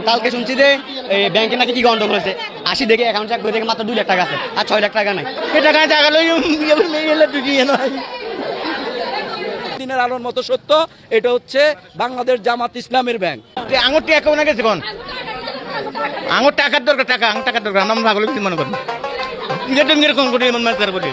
কালকে শুনছি যে ব্যাংকে নাকি কি গন্ডগোল হয়েছে, আসি দেখে অ্যাকাউন্ট চেক করে দেখে মাত্র 2 লাখ টাকা আছে আর 6 লাখ টাকা নাই। এই টাকা টাকা লই ঢুকিয়ে নয়। দিনের আলোর মতো সত্য, এটা হচ্ছে বাংলাদেশ জামাত ইসলামের ব্যাংক। আঙুরটি একেবারে গেছে কোন আঙুর টাকার দরকার, আঙুর টাকার দরকার আমরা ভালো কিছু মনে করি এরকম করি এমন মাছ করি।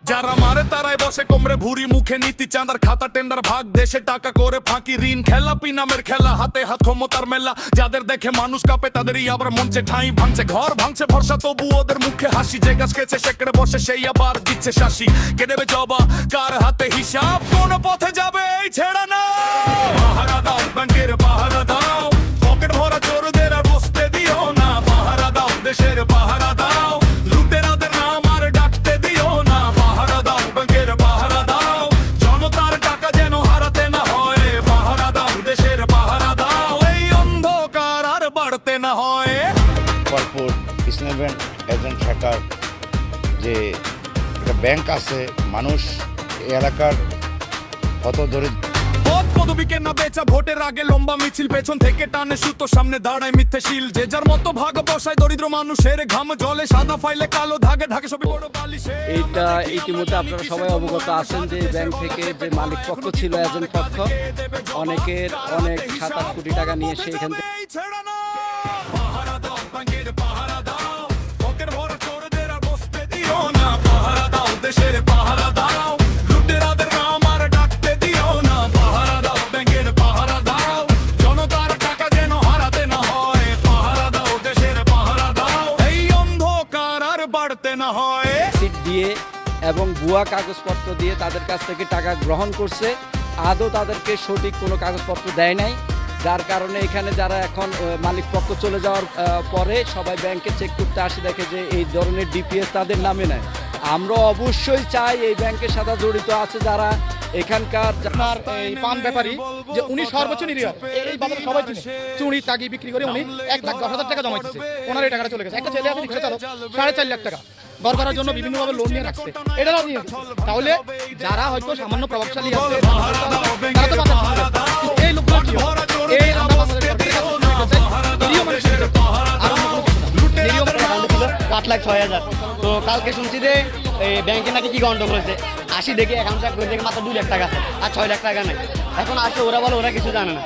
যারা মারে তারাই বসে কোমরে ভুরি, মুখে নীতি চাঁদার খাতা টেন্ডার ভাগ, দেশে টাকা করে ফাঁকি ঋণ খেলা, পিনামের খেলা, হাতে হাত ক্ষমতার মেলা। যাদের দেখে মানুষ কাঁপে তাদেরই আবার মঞ্চে ঠাঁই ভাঙছে, ঘর ভাঙছে ভরসা, তবু ওদের মুখে হাসি। যে গাছ খেয়েছে সেখানে বসে সেই আবার দিচ্ছে শাসি। কে দেবে জবা, কার হাতে হিসাব, কোন পথে যাবে এই ছেড়া না। পাহারা দাও ব্যাংকের পাহারা দাও, পকেট ভরা চোরদের আর বসতে দিও না। পাহারা দাও দেশের পাহারা দাও, লুটেরাদের নাম আর ডাকতে দিও না। পাহারা দাও ব্যাংকের পাহারা দাও, জনতার টাকা যেন হারাতে না হয়। পাহারা দাও দেশের পাহারা দাও, এই অন্ধকার আর বাড়তে না হয়। ভরপুর ইসলামী ব্যাংক এজেন্ট শাখার যে একটা ব্যাংক আছে, মানুষ এই এলাকার কত দরিদ্র। পদ পদবীকে না বেচা, ভোটের আগে লম্বা মিছিল, পেছন থেকে টানে সুতো, সামনে দাঁড়ায় মিথ্যেশীল। যে যার মতো ভাগ বসায় দরিদ্র মানুষের ঘাম জলে, সাদা ফাইলে কালো ধাগে ঢাকে সবই বড় বালিশে। এইটা ইতিমধ্যে আপনারা সবাই অবগত আছেন যে ব্যাংক থেকে যে মালিক পক্ষ ছিল, এজেন্ট পক্ষ, অনেকের অনেক 7-8 কোটি টাকা নিয়ে সে এখান থেকে পাহারা দাও ব্যাংকের পাহারা দাও, পকেট ভরা চোরদের আর বসতে দিও না। পাহারা দাও দেশের পাহারা দাও, লুটেরাদের নাম আর ডাকতে দিও না। পাহারা দাও ব্যাংকের পাহারা দাও, জনতার টাকা যেন হারাতে না হয়। পাহারা দাও দেশের পাহারা দাও, এই অন্ধকার আর বাড়তে না হয়। সিট দিয়ে এবং ভুয়া কাগজপত্র দিয়ে তাদের কাছ থেকে টাকা গ্রহণ করছে। আদৌ তাদেরকে সঠিক কোনো কাগজপত্র দেয় নাই, যার কারণে এখানে যারা এখন মালিক পক্ষ চলে যাওয়ার পরে সবাই ব্যাংকে চেক করতে আসে, দেখে যে এই ধরনের ডিপিএস তাদের নামে নেয়। আমরা অবশ্যই চাই এই ব্যাংকের সাথে জড়িত আছে যারা এখানকার আপনার এই পান ব্যাপারী যে উনি সর্বোচ্চ নিরীহ, এই বাজারে সবাই চিনে, চুরি তাগি বিক্রি করে উনি 1,10,000 টাকা জমাইতেছে, ওনার এই টাকাটা চলে গেছে। একটা ছেলে আছে রিক্সা চালক, 4.5 লাখ টাকা ঘর করার জন্য বিভিন্নভাবে লোন নিয়ে রাখছে, এটাও নিয়ে গেছে। তাহলে যারা হয়তো সামান্য প্রভাবশালী আছে তারা তো বাঁচাচ্ছে, এই লোকগুলো কি হয়? এই আমরা বাংলাদেশ সরকারের কাছে নিতে চাই, নিরীহ মানুষের আর নিরীহ 8,06,000। তো কালকে শুনছি যে ব্যাংকে নাকি কি গন্ডগোল হয়েছে, আসি দেখে অ্যাকাউন্ট চেক করে দেখে মাত্র 2 লাখ টাকা আছে আর 6 লাখ টাকা নাই। এখন আসে ওরা বলে ওরা কিছু জানে না।